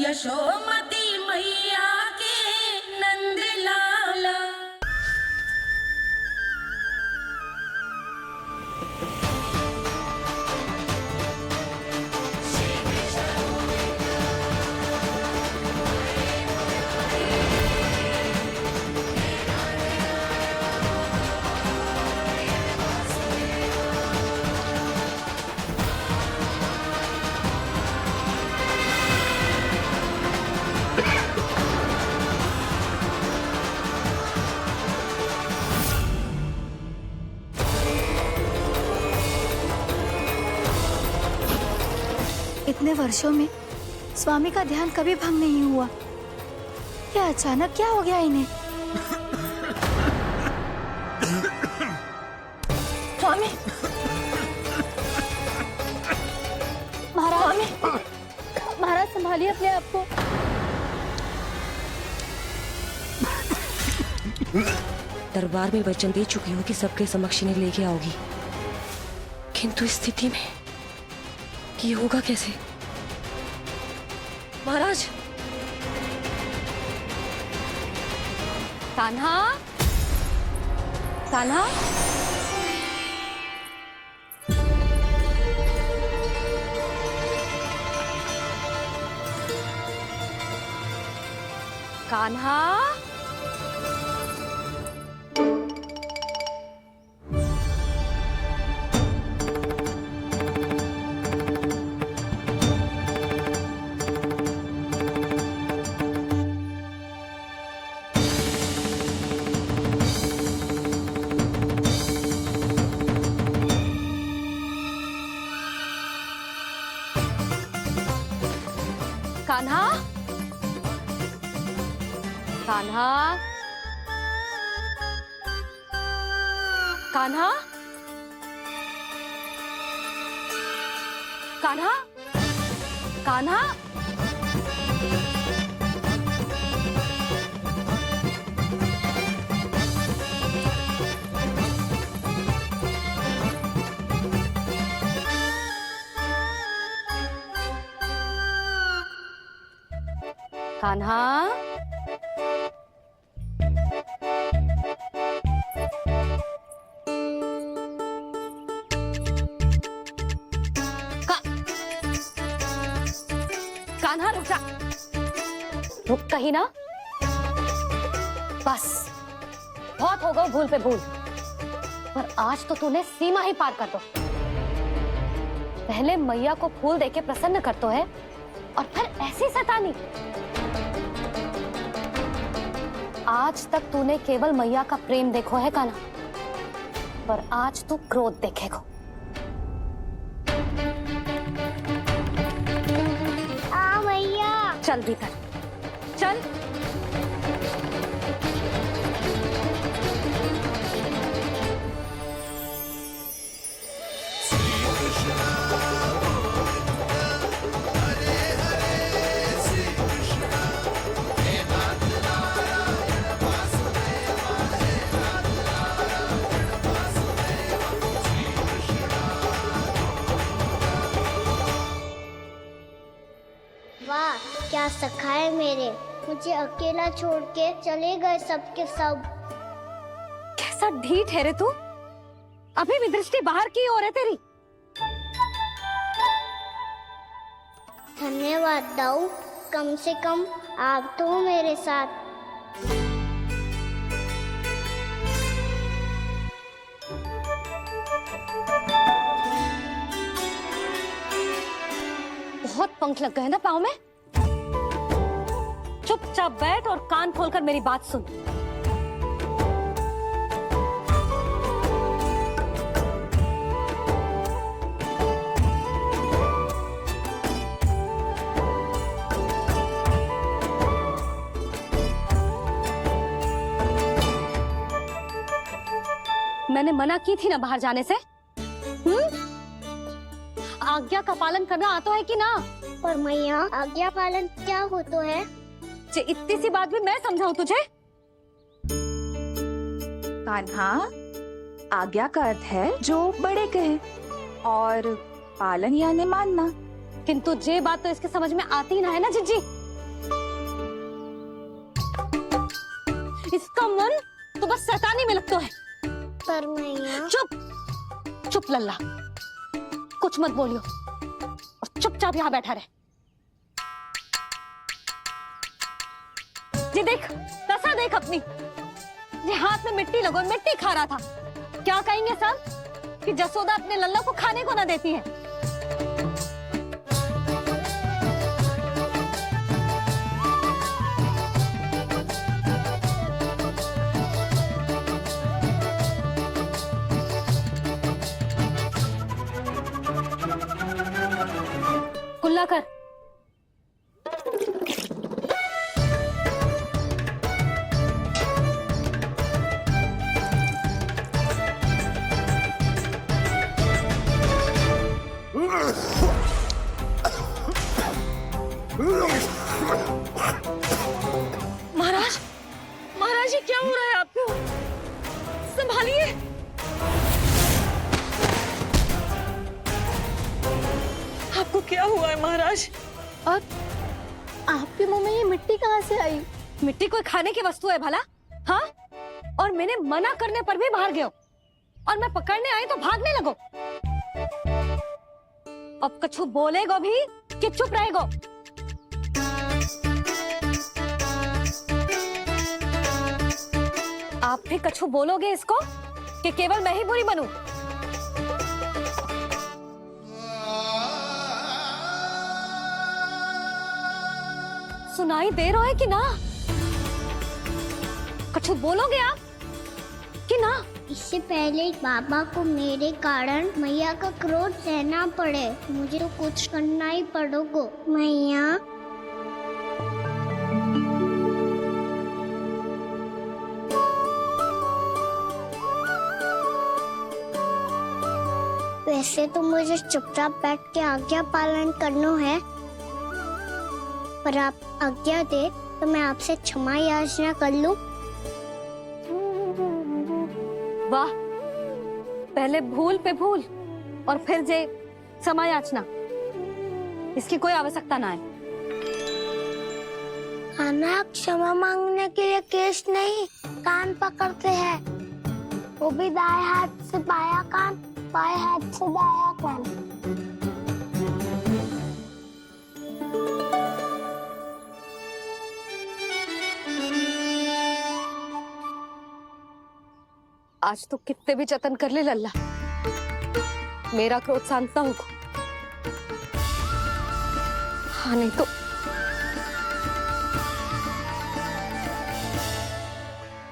यशोमती मैया के नंद लाला। इतने वर्षों में स्वामी का ध्यान कभी भंग नहीं हुआ। क्या अचानक क्या हो गया इन्हें? स्वामी, महाराज, महाराज संभालिए अपने आप को। दरबार में वचन दे चुकी हूँ कि सबके समक्ष इन्हें लेके आओगी, किंतु इस स्थिति में ये होगा कैसे? महाराज, कान्हा, कान्हा, कान्हा, कान्हा, कान्हा, कान्हा, कान्हा, कान्हा, कान्हा, कान्हा रुक जा, रुक कहीं ना। बस बहुत हो गया भूल पे भूल, पर आज तो तूने सीमा ही पार कर दो। पहले मैया को फूल देके प्रसन्न कर तो है, और फिर ऐसी शैतानी। आज तक तूने केवल मैया का प्रेम देखो है कान्हा, पर आज तू क्रोध देखेगा। मैया चल भीतर चल। वाह क्या सखा है मेरे, मुझे अकेला छोड़ के चले गए सबके सब। कैसा ढीठ है रे तू, अभी भी दृष्टि बाहर की ओर है तेरी। धन्यवाद दाऊ, कम से कम आप तो मेरे साथ। बहुत पंख लग गए ना पाँव में। चुपचाप बैठ और कान खोलकर मेरी बात सुन। मैंने मना की थी ना बाहर जाने से। आज्ञा का पालन करना आता है कि ना? पर मैया आज्ञा पालन क्या होता है? इतनी सी बात भी मैं समझाऊं तुझे? कान्हा, आज्ञा का अर्थ है जो बड़े कहे, और पालन यानी मानना। किंतु ये बात तो इसके समझ में आती ना है ना जिज्जी। इसका मन तो बस शैतानी में लगता है। पर मैया चुप चुप लल्ला, कुछ मत बोलियो और चुपचाप यहाँ बैठा रहे। ये देख, दशा देख अपनी, ये हाथ में मिट्टी लगो, मिट्टी खा रहा था। क्या कहेंगे सब कि जसोदा अपने लल्ला को खाने को ना देती है। कुल्ला कर। महाराज, महाराज ये क्या हो रहा है आपको? संभालिए। आपको क्या हुआ है महाराज? और आपके मुंह में ये मिट्टी कहाँ से आई? मिट्टी कोई खाने की वस्तु है भला? हाँ? और मैंने मना करने पर भी बाहर गए और मैं पकड़ने आई तो भागने लगो। अब कछु बोलेगो भी कि चुप रहेगो? आप भी कछु बोलोगे इसको कि केवल मैं ही बुरी बनूं? सुनाई दे रहा है कि ना? कछु बोलोगे आप कि ना? इससे पहले बाबा को मेरे कारण मैया का क्रोध सहना पड़े, मुझे तो कुछ करना ही पड़ेगा। मैया वैसे तो मुझे चुपचाप बैठ के आज्ञा पालन करना है, पर आप आज्ञा दे तो मैं आपसे क्षमा याचना कर लूं। वाह, पहले भूल पे भूल और फिर जे क्षमा याचना, इसकी कोई आवश्यकता ना है। खाना क्षमा मांगने के लिए केस नहीं, कान पकड़ते हैं, वो भी दाएं हाथ से बायां कान, बाएं हाथ से दायां कान। आज तो कितने भी जतन कर ले लल्ला, मेरा क्रोध शांत ना होगा। हाँ नहीं तो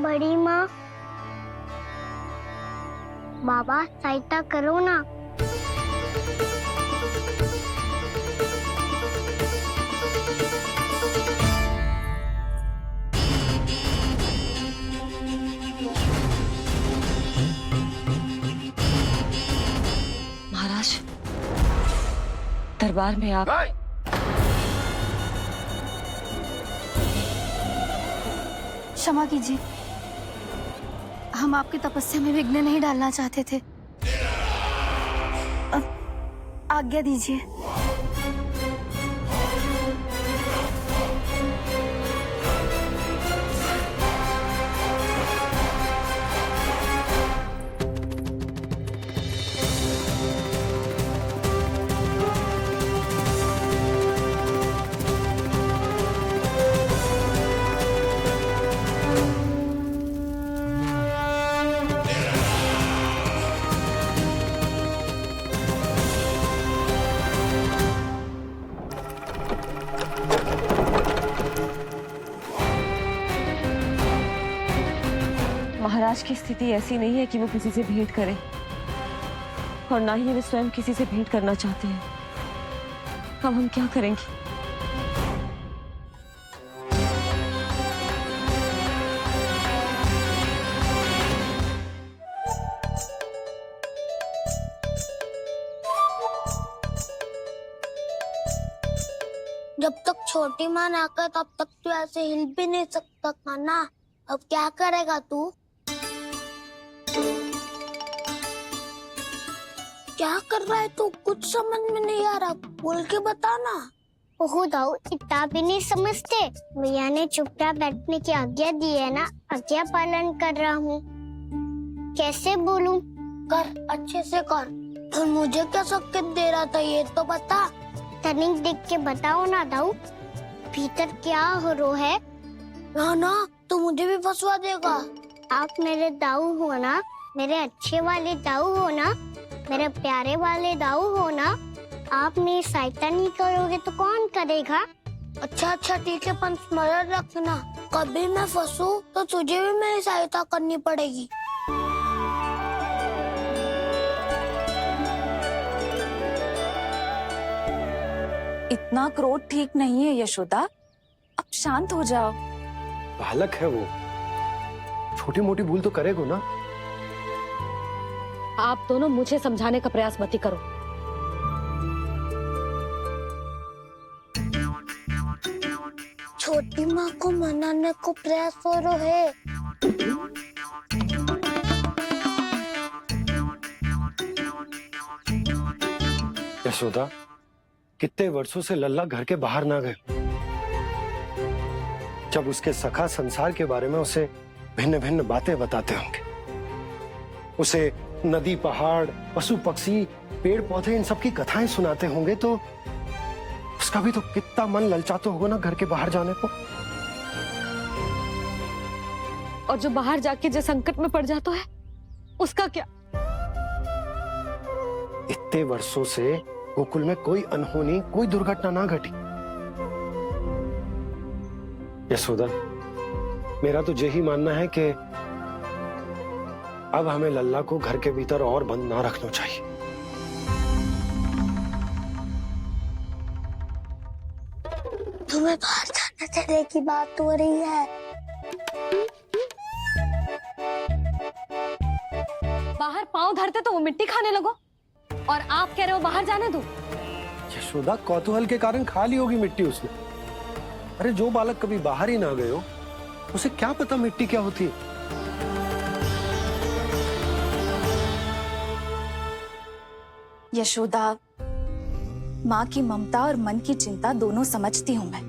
बड़ी माँ, बाबा सहायता करो ना। महाराज, दरबार में आप क्षमा कीजिए, हम आपकी तपस्या में विघ्न नहीं डालना चाहते थे। अब आज्ञा दीजिए। महाराज की स्थिति ऐसी नहीं है कि वो किसी से भेंट करें, और ना ही वे स्वयं किसी से भेंट करना चाहते हैं। अब हम क्या करेंगे? जब तक छोटी माँ ना कर तब तक तू ऐसे हिल भी नहीं सकता था ना। अब क्या करेगा तू? क्या कर रहा है तू? कुछ समझ में नहीं आ रहा, बोल के बता ना। ओहो दाऊ, इतना भी नहीं समझते। भैया ने चुपचाप बैठने की आज्ञा दी है ना, आज्ञा पालन कर रहा हूँ। कैसे बोलूं? कर, अच्छे से कर। और मुझे क्या संकेत दे रहा था ये तो बता। तनिक देख के बताओ ना दाऊ, भीतर क्या हो रो है? ना तो मुझे भी फंसवा देगा। आप मेरे दाऊ हो ना, मेरे अच्छे वाले दाऊ हो ना, मेरे प्यारे वाले दाऊ हो ना। आप मेरी सहायता नहीं करोगे तो कौन करेगा? अच्छा ठीक है, पर स्मरण रखना, कभी मैं फंसू तो तुझे भी मेरी सहायता करनी पड़ेगी। इतना क्रोध ठीक नहीं है यशोदा, अब शांत हो जाओ। बालक है वो, छोटी मोटी भूल तो करेगा ना। आप दोनों मुझे समझाने का प्रयास मत ही करो। छोटी माँ को मनाने को प्रयास हो रहा है। यशोदा, कितने वर्षों से लल्ला घर के बाहर ना गए। जब उसके सखा संसार के बारे में उसे भिन्न भिन्न बातें बताते होंगे, उसे नदी, पहाड़, पशु पक्षी, पेड़ पौधे, इन सब की कथाएं सुनाते होंगे, तो उसका भी तो कितना मन ललचाता होगा ना घर के बाहर जाने को। और जो बाहर जाके जो संकट में पड़ जाता है, उसका क्या? इतने वर्षों से गोकुल में कोई अनहोनी, कोई दुर्घटना ना घटी। यशोदा, मेरा तो यही मानना है कि अब हमें लल्ला को घर के भीतर और बंद ना रखना चाहिए। तुम्हें बाहर जाने देने की बात हो रही है। बाहर पांव धरते तो वो मिट्टी खाने लगो, और आप कह रहे हो बाहर जाने दो। यशोदा, कौतूहल के कारण खा ली होगी मिट्टी उसने। अरे जो बालक कभी बाहर ही ना गए हो, उसे क्या पता मिट्टी क्या होती है। यशोदा, माँ की ममता और मन की चिंता दोनों समझती हूँ मैं।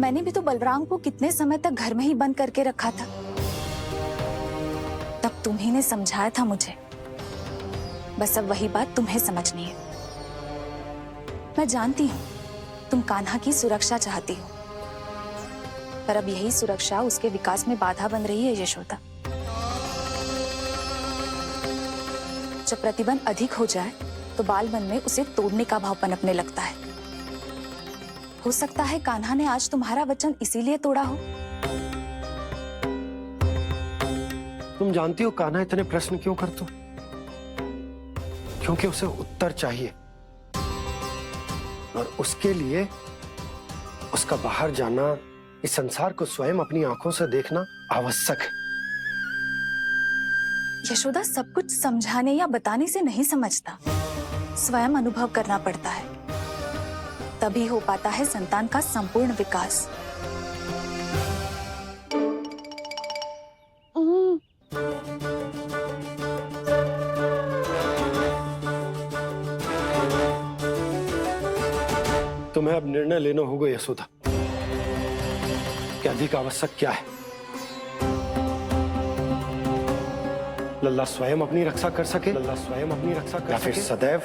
मैंने भी तो बलराम को कितने समय तक घर में ही बंद करके रखा था। तब तुम्ही ने समझाया था मुझे, बस अब वही बात तुम्हें समझनी है। मैं जानती हूँ तुम कान्हा की सुरक्षा चाहती हो, पर अब यही सुरक्षा उसके विकास में बाधा बन रही है यशोदा। जब प्रतिबंध अधिक हो जाए तो बाल मन में उसे तोड़ने का भाव पनपने लगता है। हो सकता है कान्हा ने आज तुम्हारा वचन इसीलिए तोड़ा हो। तुम जानती हो कान्हा इतने प्रश्न क्यों करता? क्योंकि उसे उत्तर चाहिए, और उसके लिए उसका बाहर जाना, इस संसार को स्वयं अपनी आंखों से देखना आवश्यक है। यशोदा, सब कुछ समझाने या बताने से नहीं समझता, स्वयं अनुभव करना पड़ता है, तभी हो पाता है संतान का संपूर्ण विकास। तुम्हें अब निर्णय लेना होगा यशोदा, कि अधिक आवश्यक क्या है। लल्ला स्वयं अपनी रक्षा कर सके, लल्ला स्वयं अपनी रक्षा कर, या फिर सदैव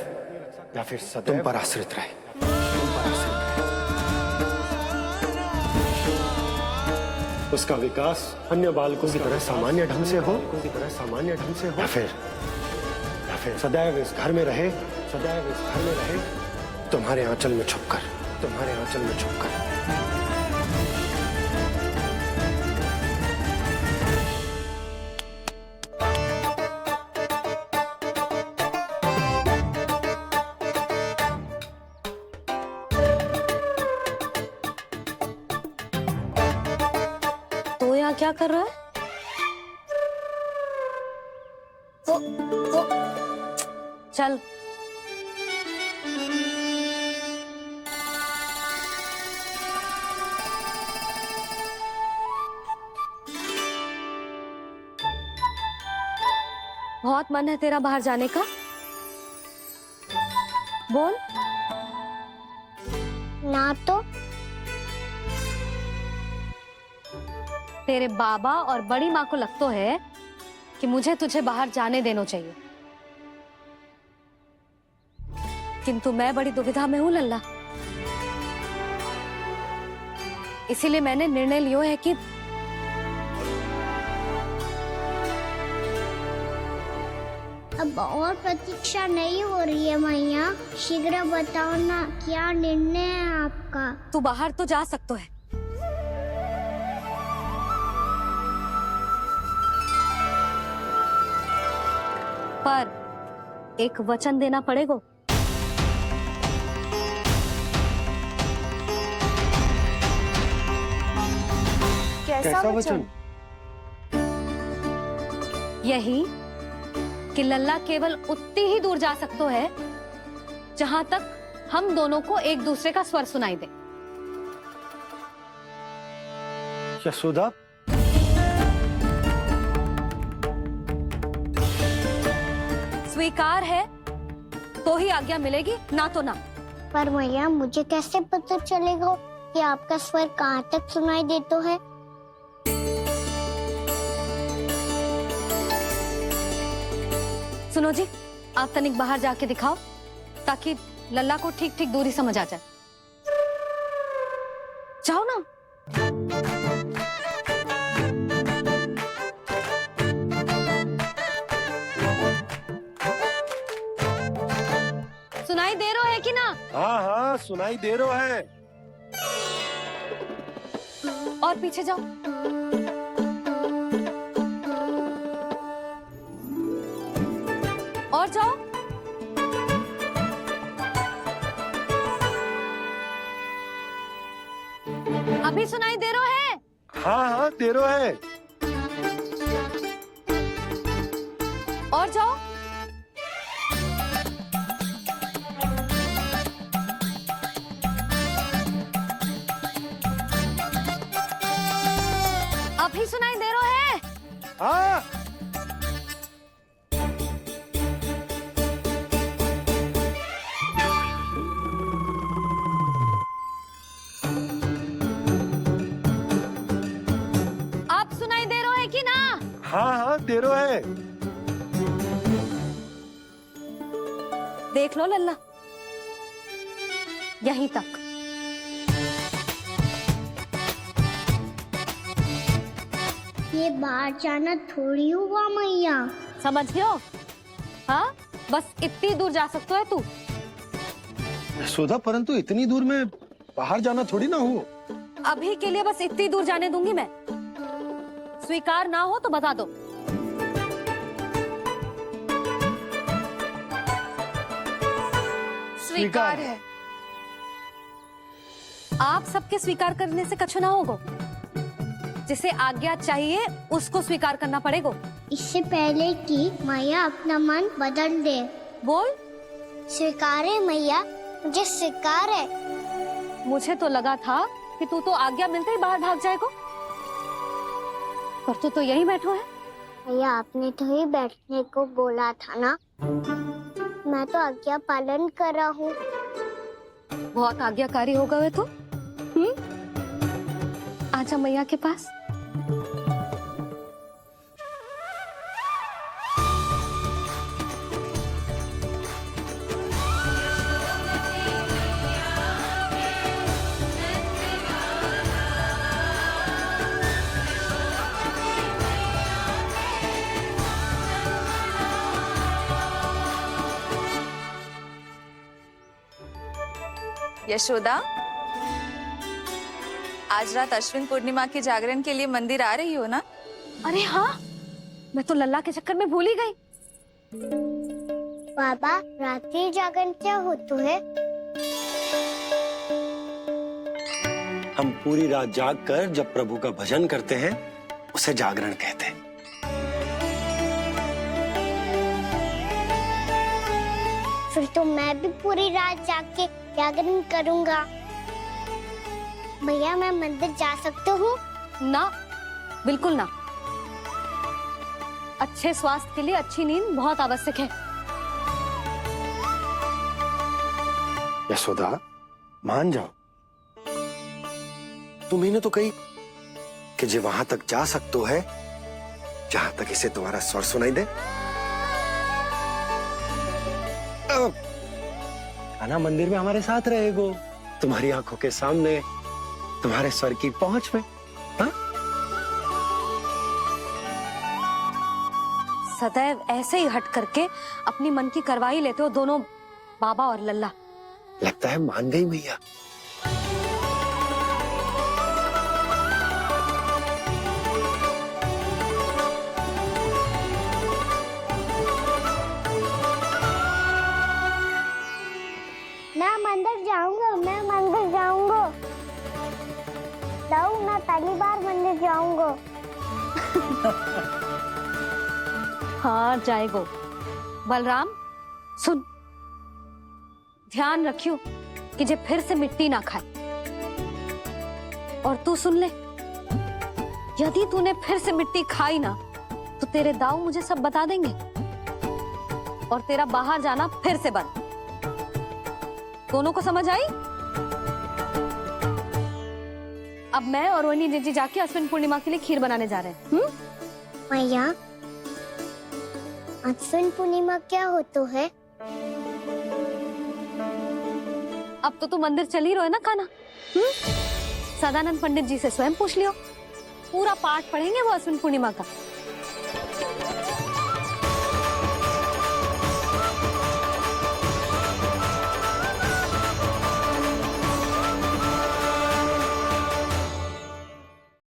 तुम पर आश्रित रहे। उसका विकास अन्य बालकों की तरह सामान्य ढंग से हो, या फिर सदैव इस घर में रहे, तुम्हारे आंचल में छुपकर। तो यहाँ क्या कर रहा है? चल। बहुत मन है तेरा बाहर जाने का? बोल। हाँ तो तेरे बाबा और बड़ी माँ को लगता है कि मुझे तुझे बाहर जाने देना चाहिए, किंतु मैं बड़ी दुविधा में हूँ लल्ला। इसीलिए मैंने निर्णय लिया है कि अब और प्रतीक्षा नहीं हो रही है मैया, शीघ्र बताओ ना क्या निर्णय है आपका। तू बाहर तो जा सकता है, पर एक वचन देना पड़ेगा। कैसा वचन? यही कि लल्ला केवल उतनी ही दूर जा सकता है जहां तक हम दोनों को एक दूसरे का स्वर सुनाई दे। यशोदा, स्वीकार है तो ही आज्ञा मिलेगी, ना तो ना। पर मैया मुझे कैसे पता चलेगा कि आपका स्वर कहाँ तक सुनाई देता है? सुनो जी, आप तनिक बाहर जाके दिखाओ ताकि लल्ला को ठीक ठीक दूरी समझ आ जाए। जाओ ना। सुनाई दे रहा है कि ना? हाँ हाँ सुनाई दे रहा है। और पीछे जाओ। और जाओ। अभी सुनाई दे रहा है? हाँ हाँ दे रहा है। और जाओ। अभी सुनाई दे रहा है? हाँ आप सुनाई दे रहा है कि ना? हाँ हाँ दे रहा है। देख लो लल्ला, यहीं तक। ये बाहर जाना थोड़ी हुआ मैया। समझ गयो? हाँ, बस इतनी दूर जा सकते है तू। यशोदा, परंतु इतनी दूर में बाहर जाना थोड़ी ना हो। अभी के लिए बस इतनी दूर जाने दूंगी मैं। स्वीकार ना हो तो बता दो। स्वीकार है। आप सबके स्वीकार करने से कछु ना होगा। जिसे आज्ञा चाहिए उसको स्वीकार करना पड़ेगा। इससे पहले कि मैया अपना मन बदल दे। बोल। स्वीकार है मैया, मुझे स्वीकार है। मुझे तो लगा था कि तू तो आज्ञा मिलते ही बाहर भाग जाएगा, पर तू तो यही बैठो है। भैया आपने तो ही बैठने को बोला था ना, मैं तो आज्ञा पालन कर रहा हूँ। बहुत आज्ञाकारी हो गए तू। आजा मैया के पास। यशोदा, आज रात अश्विन पूर्णिमा की जागरण के लिए मंदिर आ रही हो ना? अरे हाँ, मैं तो लल्ला के चक्कर में भूल ही गई। बाबा, रात्रि जागरण क्या होता है? हम पूरी रात जाग कर जब प्रभु का भजन करते हैं उसे जागरण कहते हैं। फिर तो मैं भी पूरी रात जाग के जागरण करूंगा। भैया मैं मंदिर जा सकती हूँ? ना, बिल्कुल ना। अच्छे स्वास्थ्य के लिए अच्छी नींद बहुत आवश्यक है। यशोदा, मान जाओ, तुम्ही ने तो कही कि जे वहां तक जा सकतो है जहां तक इसे तुम्हारा स्वर सुनाई दे। कान्हा मंदिर में हमारे साथ रहेगो, तुम्हारी आंखों के सामने, तुम्हारे स्वर की पहुंच में। हाँ? सदैव ऐसे ही हट करके अपनी मन की करवाई लेते हो दोनों बाबा और लल्ला। लगता है मान गई मैया। मैं मंदिर जाऊंगा, मैं मंदिर जाऊंगा। दाऊ मैं पहली बार मंदिर जाऊंगा। हाँ जाएगो। बलराम सुन, ध्यान रखियो कि जे फिर से मिट्टी ना खाए। और तू सुन ले, यदि तूने फिर से मिट्टी खाई ना तो तेरे दाऊ मुझे सब बता देंगे और तेरा बाहर जाना फिर से बंद। दोनों को समझ आई? अब मैं और रोहिणी जीजी जाके अश्विन पूर्णिमा के लिए खीर बनाने जा रहे हैं। मैया, अश्विन पूर्णिमा क्या होता है? अब तो तू मंदिर चल ही रहो है ना कान्हा? सदानंद पंडित जी से स्वयं पूछ लियो, पूरा पाठ पढ़ेंगे वो अश्विन पूर्णिमा का।